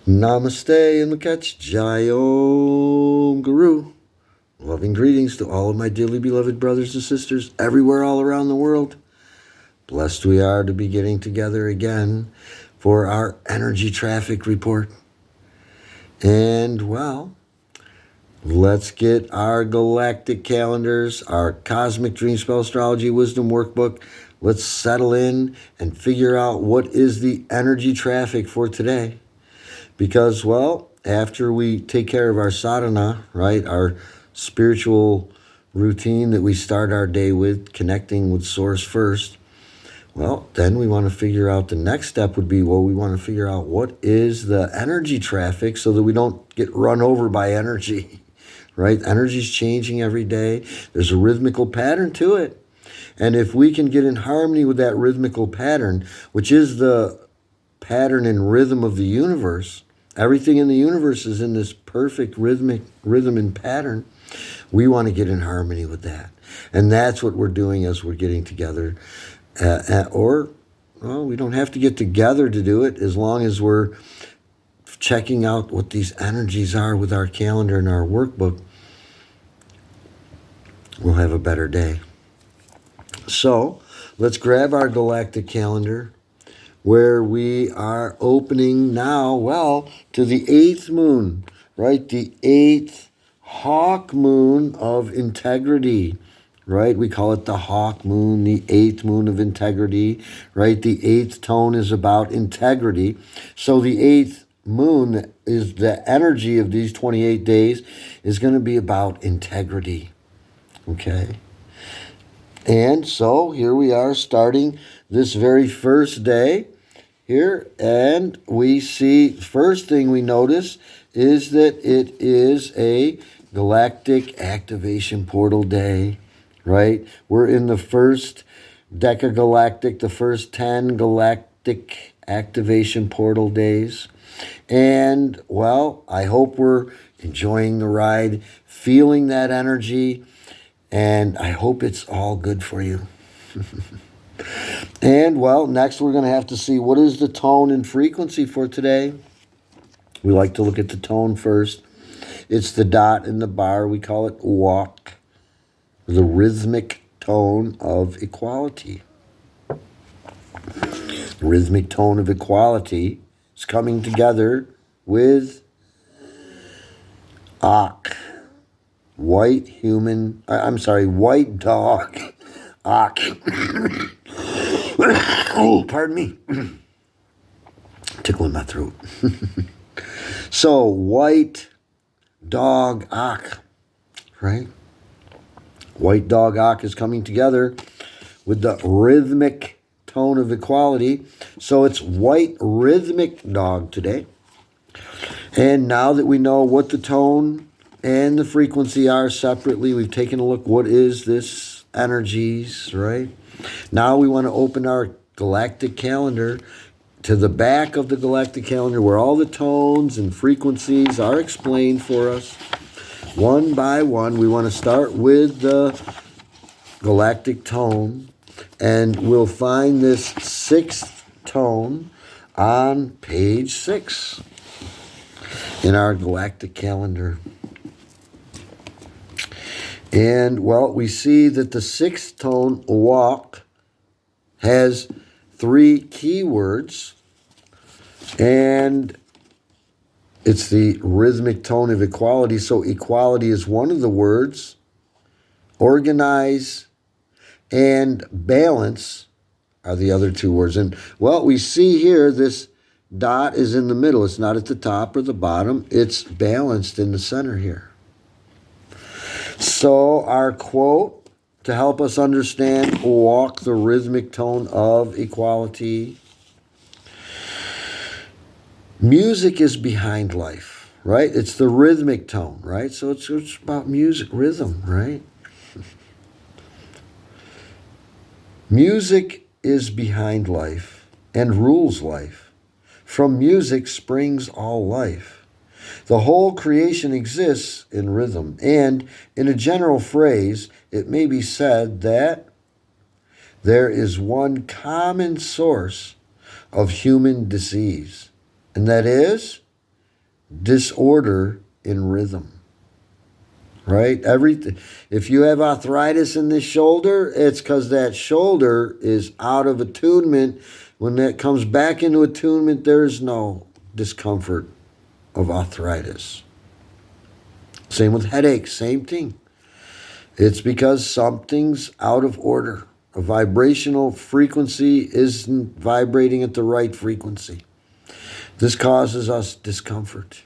Namaste and Lakach Jayom Guru. Loving greetings to all of my dearly beloved brothers and sisters everywhere all around the world. Blessed we are to be getting together again for our energy traffic report. And well, let's get our galactic calendars, our cosmic dream spell astrology wisdom workbook. Let's settle in and figure out what is the energy traffic for today. Because, well, after we take care of our sadhana, right, our spiritual routine that we start our day with, connecting with Source first, well, then we want to figure out the next step would be, well, we want to figure out what is the energy traffic so that we don't get run over by energy, right? Energy's changing every day. There's a rhythmical pattern to it. And if we can get in harmony with that rhythmical pattern, which is the pattern and rhythm of the universe, everything in the universe is in this perfect rhythm and pattern. We want to get in harmony with that. And that's what we're doing as we're getting together. We don't have to get together to do it as long as we're checking out what these energies are with our calendar and our workbook. We'll have a better day. So let's grab our galactic calendar, where we are opening now, well, to the 8th moon, right? The 8th hawk moon of integrity, right? We call it the hawk moon, the 8th moon of integrity, right? The 8th tone is about integrity. So the 8th moon is the energy of these 28 days is going to be about integrity, okay? And so here we are starting this very first day here, and we see, first thing we notice is that it is a galactic activation portal day, right? We're in the first decagalactic, the first 10 galactic activation portal days. And, well, I hope we're enjoying the ride, feeling that energy, and I hope it's all good for you. And, well, next we're going to have to see what is the tone and frequency for today. We like to look at the tone first. It's the dot and the bar. We call it walk, the rhythmic tone of equality. The rhythmic tone of equality is coming together with Ak. White dog. Ak. Oh, pardon me. Tickling my throat. So, white dog Ak, right? White dog Ak is coming together with the rhythmic tone of equality. So it's white rhythmic dog today. And now that we know what the tone and the frequency are separately, we've taken a look, what is this energies, right? Now we want to open our galactic calendar to the back of the galactic calendar where all the tones and frequencies are explained for us. One by one, we want to start with the galactic tone, and we'll find this 6th tone on page 6 in our galactic calendar. And, well, we see that the 6th tone, walk, has 3 keywords, and it's the rhythmic tone of equality. So equality is one of the words. Organize and balance are the other 2 words. And, well, we see here this dot is in the middle. It's not at the top or the bottom. It's balanced in the center here. So our quote to help us understand walk the rhythmic tone of equality. Music is behind life, right? It's the rhythmic tone, right? So it's about music, rhythm, right? Music is behind life and rules life. From music springs all life. The whole creation exists in rhythm, and in a general phrase, it may be said that there is one common source of human disease, and that is disorder in rhythm. Right? If you have arthritis in this shoulder, it's because that shoulder is out of attunement. When that comes back into attunement, there's no discomfort of arthritis. Same with headaches, same thing. It's because something's out of order. A vibrational frequency isn't vibrating at the right frequency. This causes us discomfort.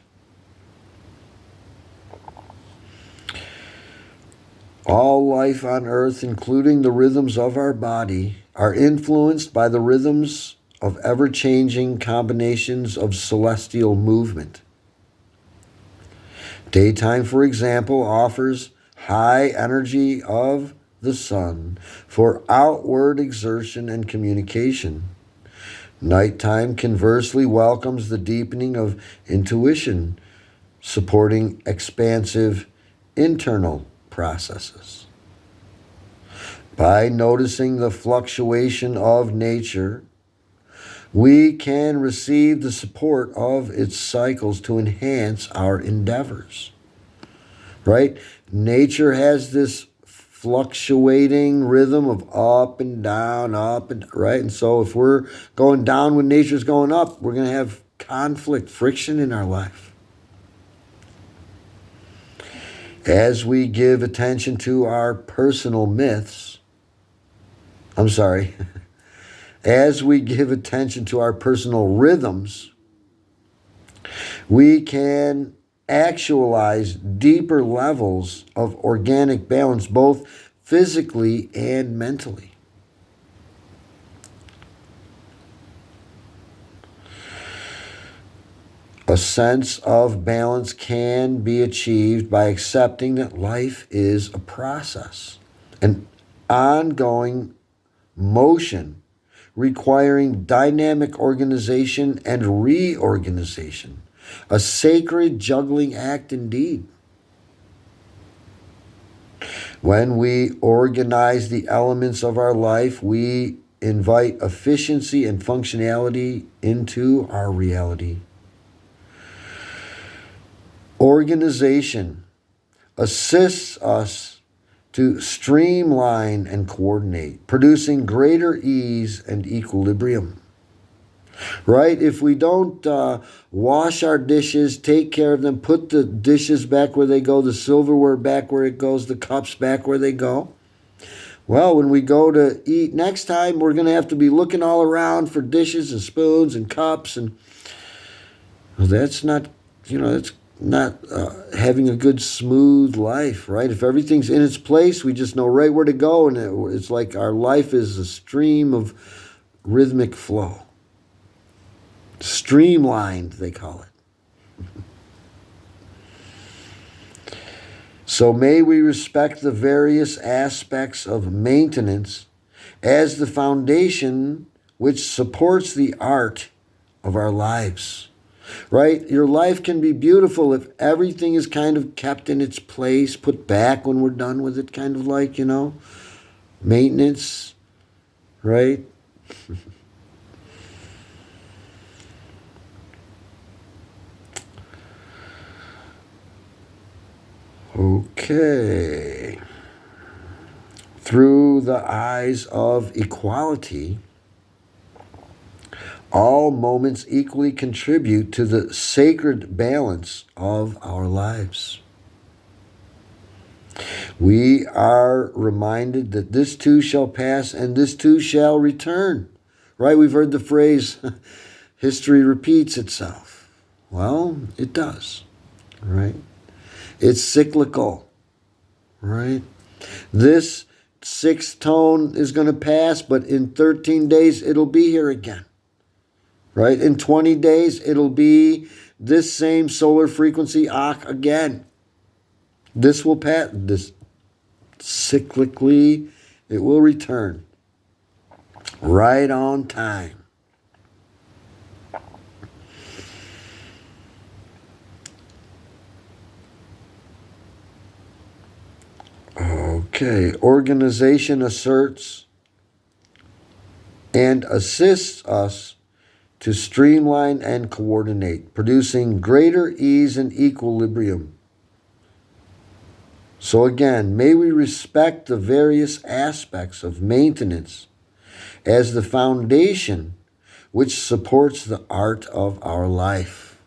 All life on earth, including the rhythms of our body, are influenced by the rhythms of ever-changing combinations of celestial movement. Daytime, for example, offers high energy of the sun for outward exertion and communication. Nighttime, conversely, welcomes the deepening of intuition, supporting expansive internal processes. By noticing the fluctuation of nature, we can receive the support of its cycles to enhance our endeavors. Right? Nature has this fluctuating rhythm of up and down, right? And so if we're going down when nature's going up, we're going to have conflict, friction in our life. As we give attention to our personal myths, as we give attention to our personal rhythms, we can actualize deeper levels of organic balance, both physically and mentally. A sense of balance can be achieved by accepting that life is a process, an ongoing motion requiring dynamic organization and reorganization, a sacred juggling act indeed. When we organize the elements of our life, we invite efficiency and functionality into our reality. Organization assists us to streamline and coordinate, producing greater ease and equilibrium. Right? If we don't wash our dishes, take care of them, put the dishes back where they go, the silverware back where it goes, the cups back where they go, well, when we go to eat next time, we're going to have to be looking all around for dishes and spoons and cups. And well, that's not, that's not having a good, smooth life, right? If everything's in its place, we just know right where to go, and it's like our life is a stream of rhythmic flow. Streamlined, they call it. So may we respect the various aspects of maintenance as the foundation which supports the art of our lives. Right? Your life can be beautiful if everything is kind of kept in its place, put back when we're done with it, kind of like, maintenance, right? Okay. Through the eyes of equality, all moments equally contribute to the sacred balance of our lives. We are reminded that this too shall pass and this too shall return. Right? We've heard the phrase, history repeats itself. Well, it does. Right? It's cyclical. Right? This sixth tone is going to pass, but in 13 days it'll be here again. Right? In 20 days, it'll be this same solar frequency again. This will pass. This cyclically, it will return. Right on time. Okay. Organization asserts and assists us to streamline and coordinate, producing greater ease and equilibrium. So again, may we respect the various aspects of maintenance as the foundation which supports the art of our life.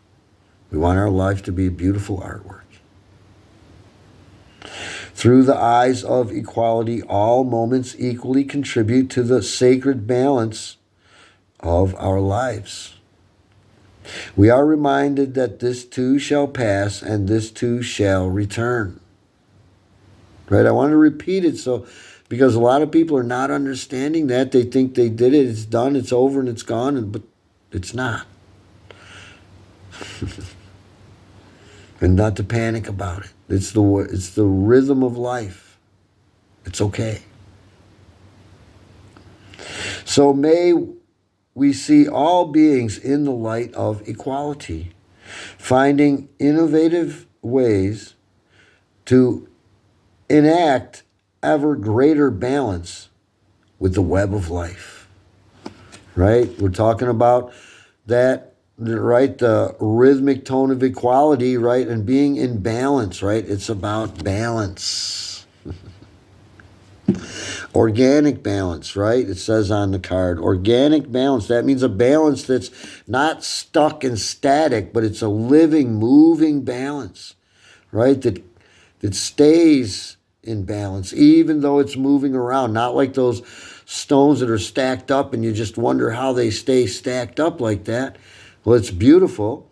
We want our life to be beautiful artwork. Through the eyes of equality, all moments equally contribute to the sacred balance of our lives. We are reminded that this too shall pass and this too shall return. Right? I want to repeat it because a lot of people are not understanding that. They think they did it, it's done, it's over, and it's gone, but it's not. And not to panic about it. It's the rhythm of life. It's okay. So may we see all beings in the light of equality, finding innovative ways to enact ever greater balance with the web of life. Right? We're talking about that. Right, the rhythmic tone of equality, right, and being in balance, right? It's about balance. Organic balance, right? It says on the card, organic balance. That means a balance that's not stuck and static, but it's a living, moving balance, right? That stays in balance, even though it's moving around. Not like those stones that are stacked up and you just wonder how they stay stacked up like that. Well, it's beautiful,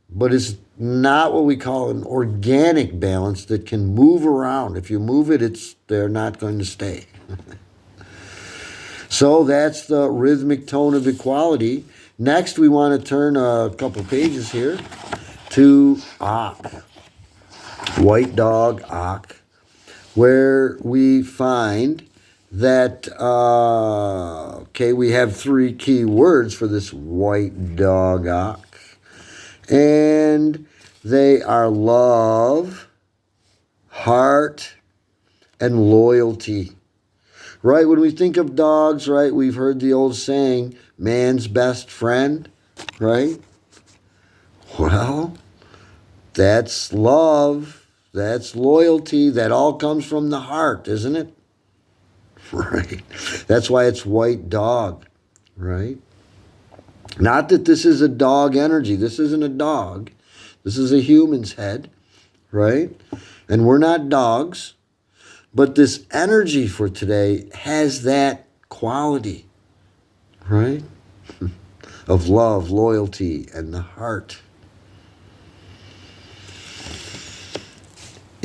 but it's not what we call an organic balance that can move around. If you move it, they're not going to stay. So that's the rhythmic tone of equality. Next, we want to turn a couple pages here to Ak, White Dog Ak, where we find that, we have three key words for this white dog Ak. And they are love, heart, and loyalty. Right? When we think of dogs, right, we've heard the old saying, man's best friend, right? Well, that's love, that's loyalty, that all comes from the heart, isn't it? Right. That's why it's white dog, right? Not that this is a dog energy. This isn't a dog. This is a human's head, right? And we're not dogs. But this energy for today has that quality, right? Of love, loyalty, and the heart.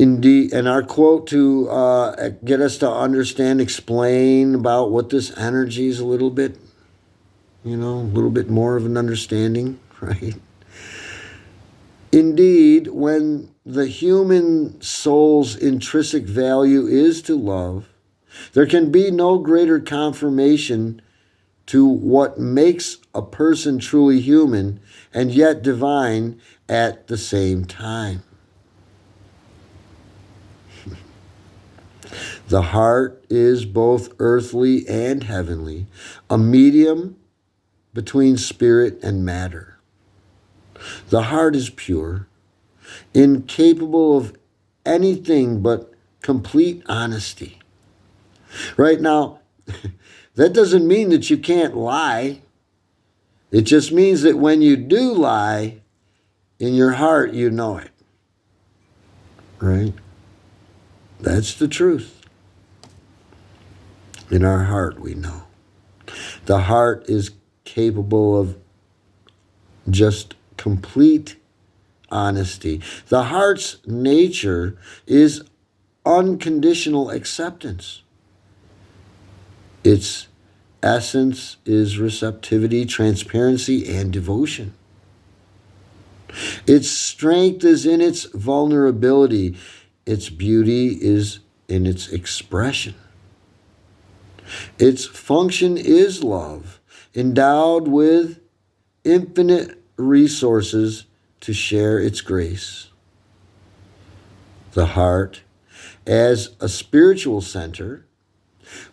Indeed, and our quote to get us to understand, explain about what this energy is a little bit, a little bit more of an understanding, right? Indeed, when the human soul's intrinsic value is to love, there can be no greater confirmation to what makes a person truly human and yet divine at the same time. The heart is both earthly and heavenly, a medium between spirit and matter. The heart is pure, incapable of anything but complete honesty. Right now, that doesn't mean that you can't lie. It just means that when you do lie, in your heart, you know it. Right? That's the truth. In our heart, we know. The heart is capable of just complete honesty. The heart's nature is unconditional acceptance. Its essence is receptivity, transparency, and devotion. Its strength is in its vulnerability. Its beauty is in its expression. Its function is love, endowed with infinite resources to share its grace. The heart, as a spiritual center,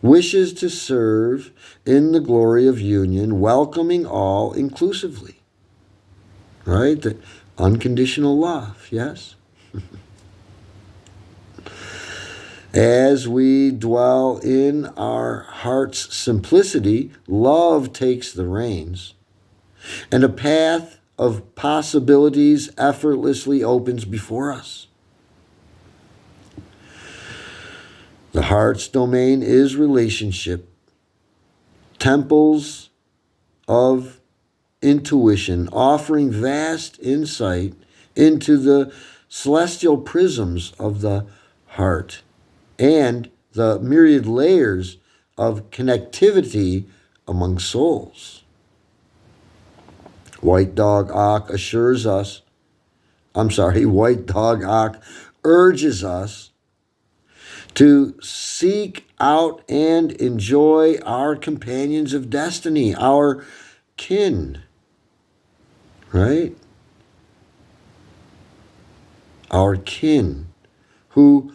wishes to serve in the glory of union, welcoming all inclusively. Right? The unconditional love, yes? As we dwell in our heart's simplicity, love takes the reins, and a path of possibilities effortlessly opens before us. The heart's domain is relationship, temples of intuition, offering vast insight into the celestial prisms of the heart and the myriad layers of connectivity among souls. White Dog Ak urges us to seek out and enjoy our companions of destiny, our kin, right? Our kin who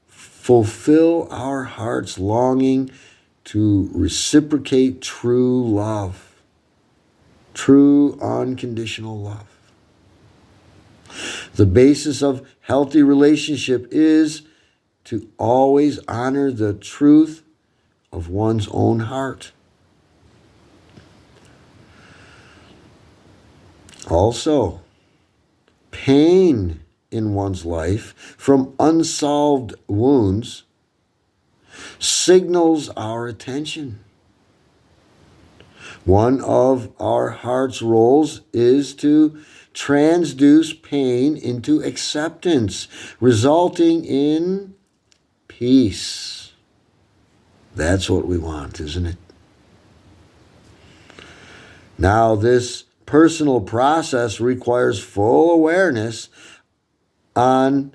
fulfill our heart's longing to reciprocate true love, true unconditional love. The basis of healthy relationship is to always honor the truth of one's own heart. Also, pain in one's life from unsolved wounds signals our attention. One of our heart's roles is to transduce pain into acceptance, resulting in peace. That's what we want, isn't it? Now, this personal process requires full awareness on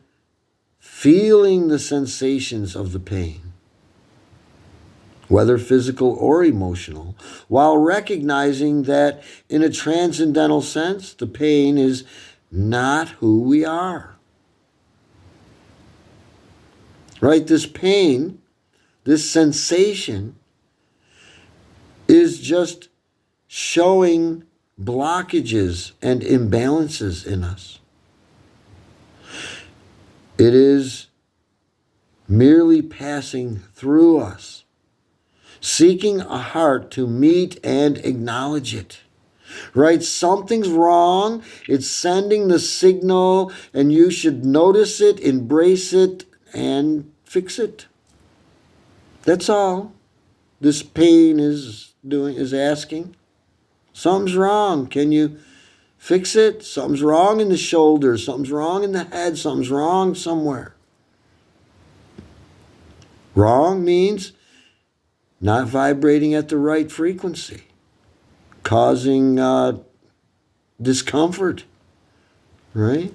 feeling the sensations of the pain, whether physical or emotional, while recognizing that in a transcendental sense, the pain is not who we are. Right? This pain, this sensation, is just showing blockages and imbalances in us. It is merely passing through us, seeking a heart to meet and acknowledge it. Right? Something's wrong. It's sending the signal, and you should notice it, embrace it, and fix it. That's all this pain is asking. Something's wrong. Can you fix it? Something's wrong in the shoulder. Something's wrong in the head. Something's wrong somewhere. Wrong means not vibrating at the right frequency, causing discomfort, right?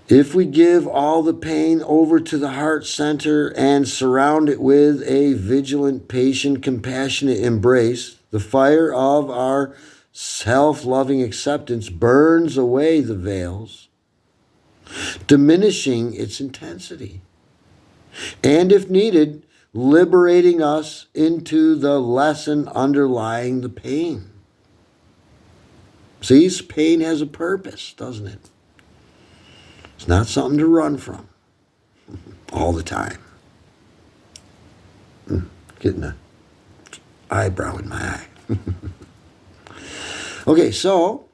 If we give all the pain over to the heart center and surround it with a vigilant, patient, compassionate embrace, the fire of our self-loving acceptance burns away the veils, diminishing its intensity, and if needed, liberating us into the lesson underlying the pain. See, pain has a purpose, doesn't it? It's not something to run from all the time. Getting an eyebrow in my eye. Okay, so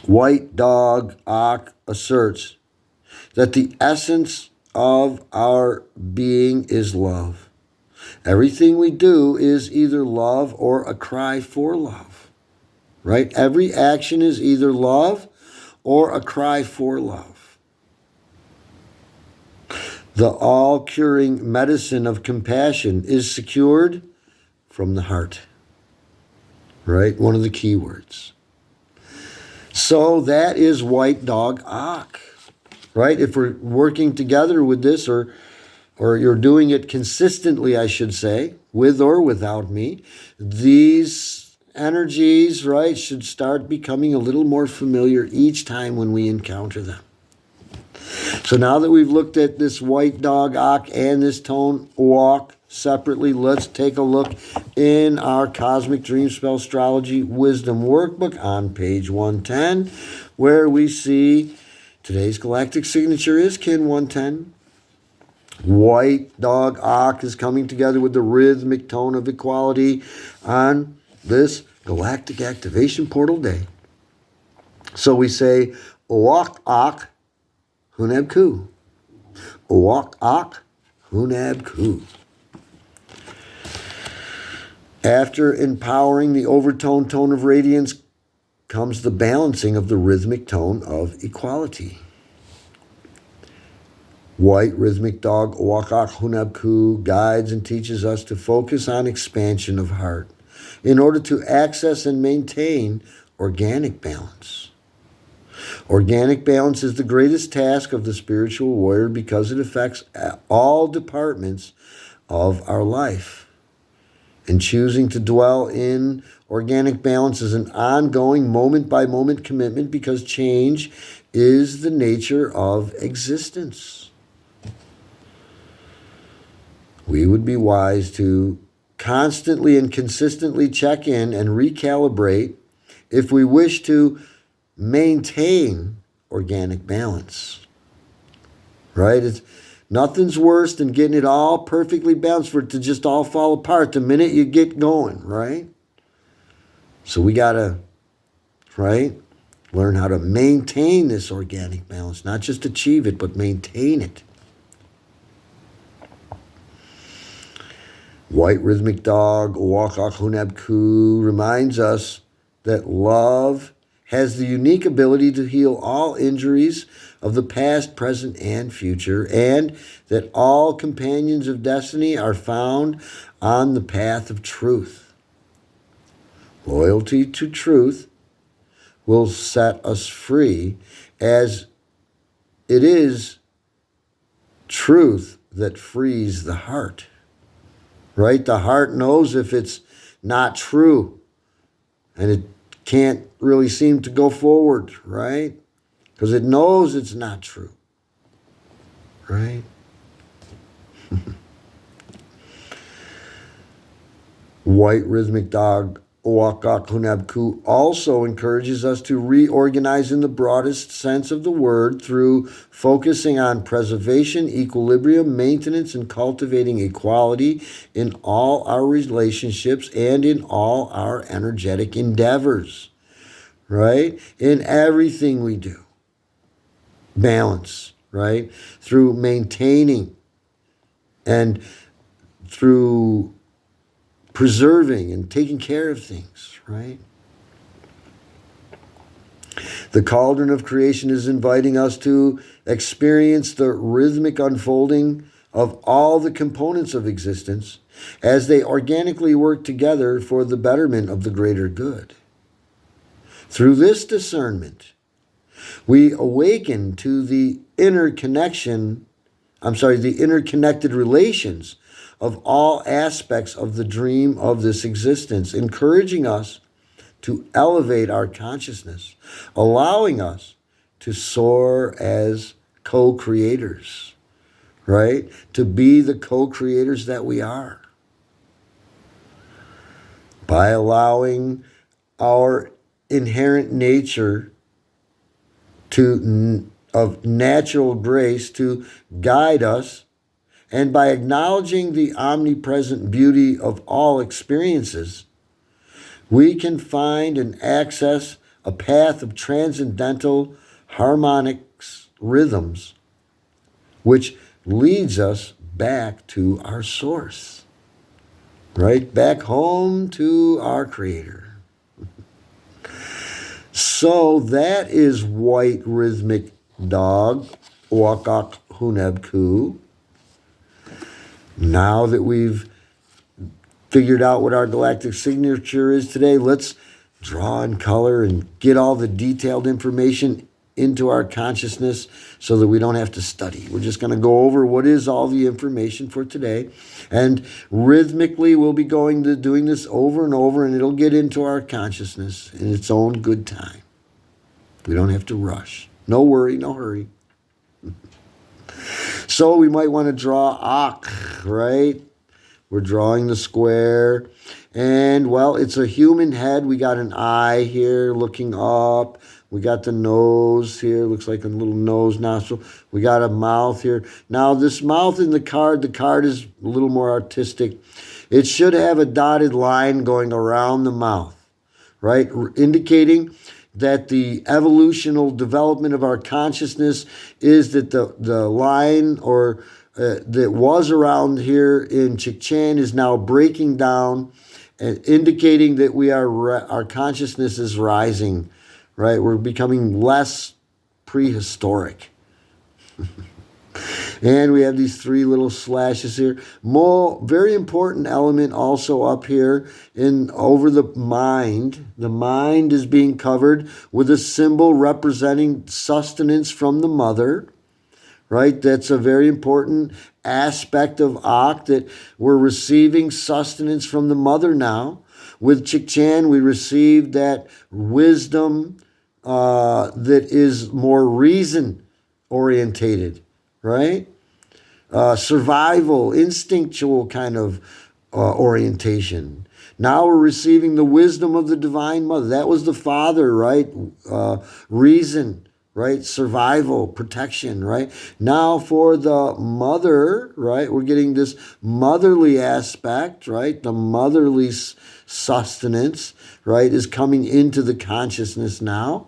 White Dog Ak asserts that the essence of our being is love. Everything we do is either love or a cry for love. Right? Every action is either love or a cry for love. The all-curing medicine of compassion is secured from the heart. Right? One of the key words. So that is White Dog Ak. Right? If we're working together with this, or you're doing it consistently, I should say, with or without me, these energies, right, should start becoming a little more familiar each time when we encounter them. So now that we've looked at this white dog, Ak, and this tone, Walk, separately, let's take a look in our Cosmic Dream Spell Astrology Wisdom Workbook on page 110, where we see today's galactic signature is Kin 110. White dog, Ak, is coming together with the rhythmic tone of equality on this galactic activation portal day. So we say, Walk, Ak, HUNAB Ku. Walk, Ak, HUNAB Ku. After empowering the overtone tone of radiance comes the balancing of the rhythmic tone of equality. White rhythmic dog, Walk, Ak, HUNAB Ku, guides and teaches us to focus on expansion of heart in order to access and maintain organic balance. Organic balance is the greatest task of the spiritual warrior because it affects all departments of our life. And choosing to dwell in organic balance is an ongoing moment-by-moment commitment because change is the nature of existence. We would be wise to constantly and consistently check in and recalibrate if we wish to maintain organic balance, right? Nothing's worse than getting it all perfectly balanced for it to just all fall apart the minute you get going, right? So we got to, right, learn how to maintain this organic balance, not just achieve it, but maintain it. White rhythmic dog, Walk, Ak, HUNAB Ku, reminds us that love has the unique ability to heal all injuries of the past, present, and future, and that all companions of destiny are found on the path of truth. Loyalty to truth will set us free, as it is truth that frees the heart, right? The heart knows if it's not true, and it can't really seem to go forward, right? Because it knows it's not true, right? White rhythmic dog, Walk, Ak, HUNAB Ku, also encourages us to reorganize in the broadest sense of the word through focusing on preservation, equilibrium, maintenance, and cultivating equality in all our relationships and in all our energetic endeavors, right? In everything we do. Balance, right? Through maintaining and through preserving and taking care of things, right? The cauldron of creation is inviting us to experience the rhythmic unfolding of all the components of existence as they organically work together for the betterment of the greater good. Through this discernment, we awaken to the interconnected relations of all aspects of the dream of this existence, encouraging us to elevate our consciousness, allowing us to soar as co-creators, right? To be the co-creators that we are. By allowing our inherent nature of natural grace to guide us, and by acknowledging the omnipresent beauty of all experiences, we can find and access a path of transcendental harmonics, rhythms, which leads us back to our source, right? Back home to our Creator. So that is White Rhythmic Dog, Walk, Ak, HUNAB Ku. Now that we've figured out what our galactic signature is today, let's draw in color and get all the detailed information into our consciousness so that we don't have to study. We're just going to go over what is all the information for today. And rhythmically, we'll be doing this over and over, and it'll get into our consciousness in its own good time. We don't have to rush. No worry, no hurry. So we might want to draw Ak, right? We're drawing the square. And, well, it's a human head. We got an eye here looking up. We got the nose here. Looks like a little nose nostril. We got a mouth here. Now, this mouth in the card is a little more artistic. It should have a dotted line going around the mouth, right? Indicating that the evolutional development of our consciousness is that the line or that was around here in Chikchan is now breaking down and indicating that our consciousness is rising, right? We're becoming less prehistoric. And we have these three little slashes here. Very important element also up here over the mind. The mind is being covered with a symbol representing sustenance from the mother, right? That's a very important aspect of Ak, that we're receiving sustenance from the mother now. With Chikchan, we received that wisdom that is more reason orientated, right? Survival, instinctual kind of orientation. Now we're receiving the wisdom of the Divine Mother. That was the father, right? Reason, right? Survival, protection, right? Now for the mother, right? We're getting this motherly aspect, right? The motherly sustenance, right, is coming into the consciousness now.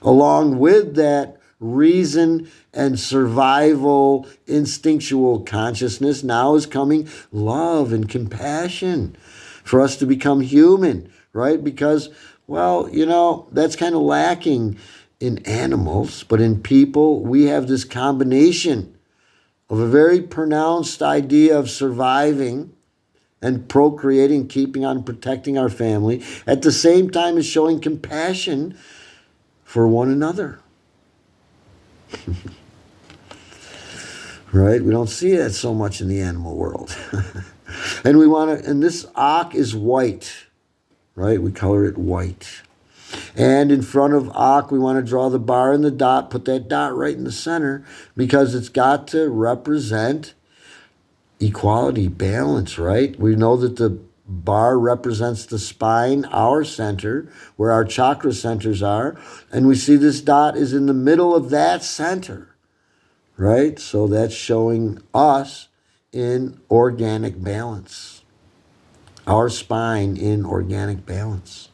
Along with that reason and survival instinctual consciousness, now is coming love and compassion for us to become human, right? Because, well, that's kind of lacking in animals, but in people, we have this combination of a very pronounced idea of surviving and procreating, keeping on protecting our family, at the same time as showing compassion for one another. Right? We don't see that so much in the animal world. And this Ak is white, right? We color it white. And in front of Ak, we want to draw the bar and the dot, put that dot right in the center, because it's got to represent equality, balance, right? We know that the bar represents the spine, our center, where our chakra centers are. And we see this dot is in the middle of that center, right? So that's showing us in organic balance. Our spine in organic balance.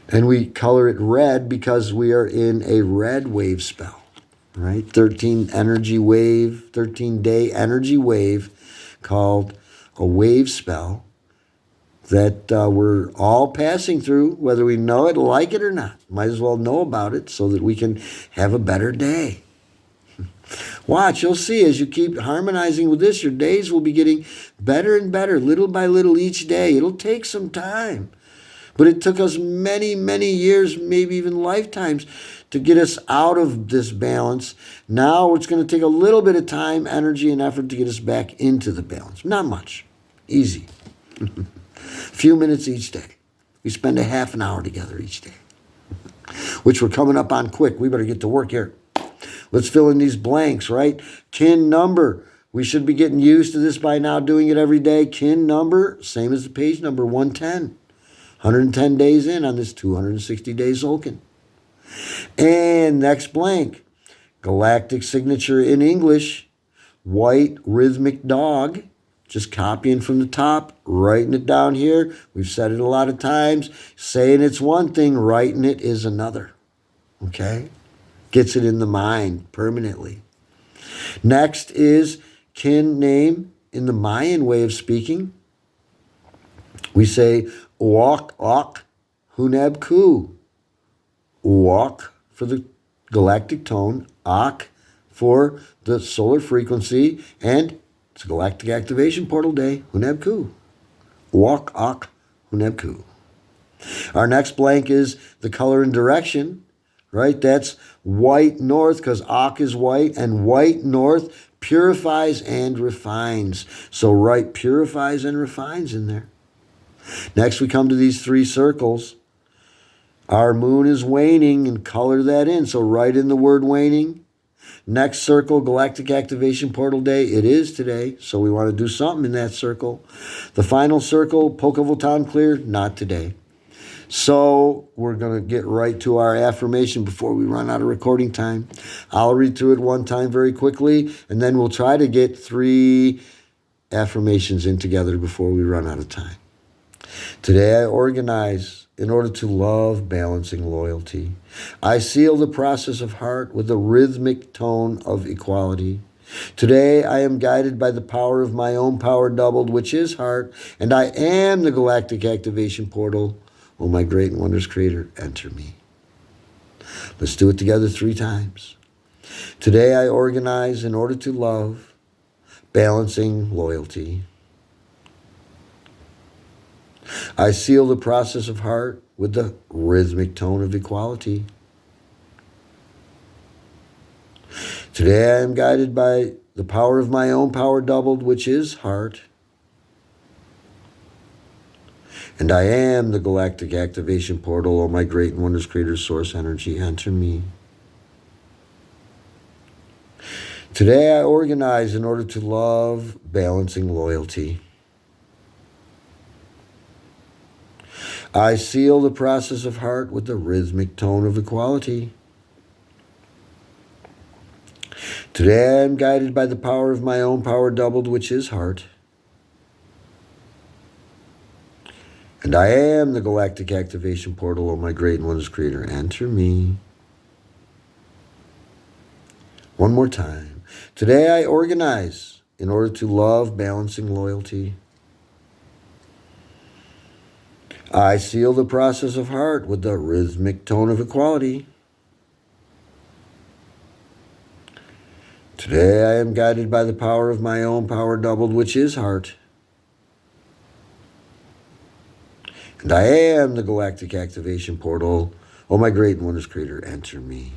And we color it red because we are in a red wave spell, right? 13 day energy wave called a wave spell that we're all passing through, whether we know it, like it or not. Might as well know about it so that we can have a better day. Watch, you'll see as you keep harmonizing with this, your days will be getting better and better, little by little each day. It'll take some time. But it took us many, many years, maybe even lifetimes, to get us out of this balance. Now it's going to take a little bit of time, energy, and effort to get us back into the balance. Not much. Easy. Few minutes each day. We spend a half an hour together each day, which we're coming up on quick. We better get to work here. Let's fill in these blanks, right? Kin number. We should be getting used to this by now, doing it every day. Kin number, same as the page number, 110. 110 days in on this 260-day Tzolk'in. And next blank, galactic signature in English, white rhythmic dog. Just copying from the top, writing it down here. We've said it a lot of times. Saying it's one thing, writing it is another. Okay? Gets it in the mind permanently. Next is kin name in the Mayan way of speaking. We say Uak Ak HUNAB Ku. Uak for the galactic tone, Ak for the solar frequency, and it's a galactic activation portal day, HUNAB Ku. Uak Ak HUNAB Ku. Our next blank is the color and direction, right? That's white north because Ak is white, and white north purifies and refines. So write purifies and refines in there. Next, we come to these three circles. Our moon is waning, and color that in. So write in the word waning. Next circle, Galactic Activation Portal Day. It is today, so we want to do something in that circle. The final circle, Pocahontas clear, not today. So we're going to get right to our affirmation before we run out of recording time. I'll read through it one time very quickly, and then we'll try to get 3 affirmations in together before we run out of time. Today I organize in order to love, balancing loyalty. I seal the process of heart with a rhythmic tone of equality. Today I am guided by the power of my own power doubled, which is heart, and I am the Galactic Activation Portal. Oh, my great and wondrous Creator, enter me. Let's do it together 3 times. Today I organize in order to love, balancing loyalty. I seal the process of heart with the rhythmic tone of equality. Today I am guided by the power of my own power doubled, which is heart. And I am the Galactic Activation Portal. Oh, my great and wondrous Creator, Source Energy, enter me. Today I organize in order to love, balancing loyalty. I seal the process of heart with the rhythmic tone of equality. Today I am guided by the power of my own power doubled, which is heart. And I am the Galactic Activation Portal. Oh, my great and wondrous Creator, enter me. One more time. Today I organize in order to love, balancing loyalty. I seal the process of heart with the rhythmic tone of equality. Today I am guided by the power of my own power doubled, which is heart. And I am the Galactic Activation Portal. Oh, my great and wondrous Creator, enter me.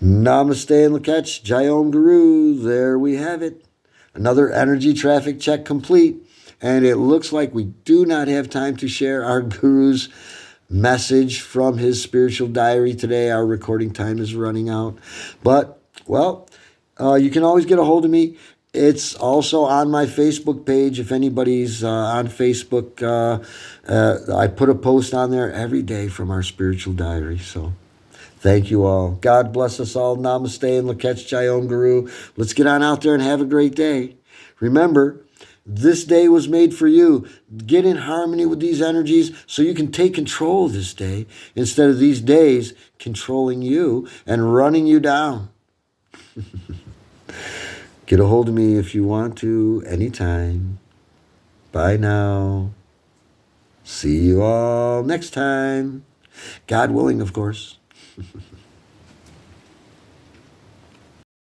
Namaste and Lakach, Jayom Guru. There we have it. Another energy traffic check complete. And it looks like we do not have time to share our Guru's message from his spiritual diary today. Our recording time is running out. But, well, you can always get a hold of me. It's also on my Facebook page. If anybody's on Facebook, I put a post on there every day from our spiritual diary. So thank you all. God bless us all. Namaste and Lakach Jayom Guru. Let's get on out there and have a great day. Remember, this day was made for you. Get in harmony with these energies so you can take control of this day instead of these days controlling you and running you down. Get a hold of me if you want to, anytime. Bye now. See you all next time. God willing, of course.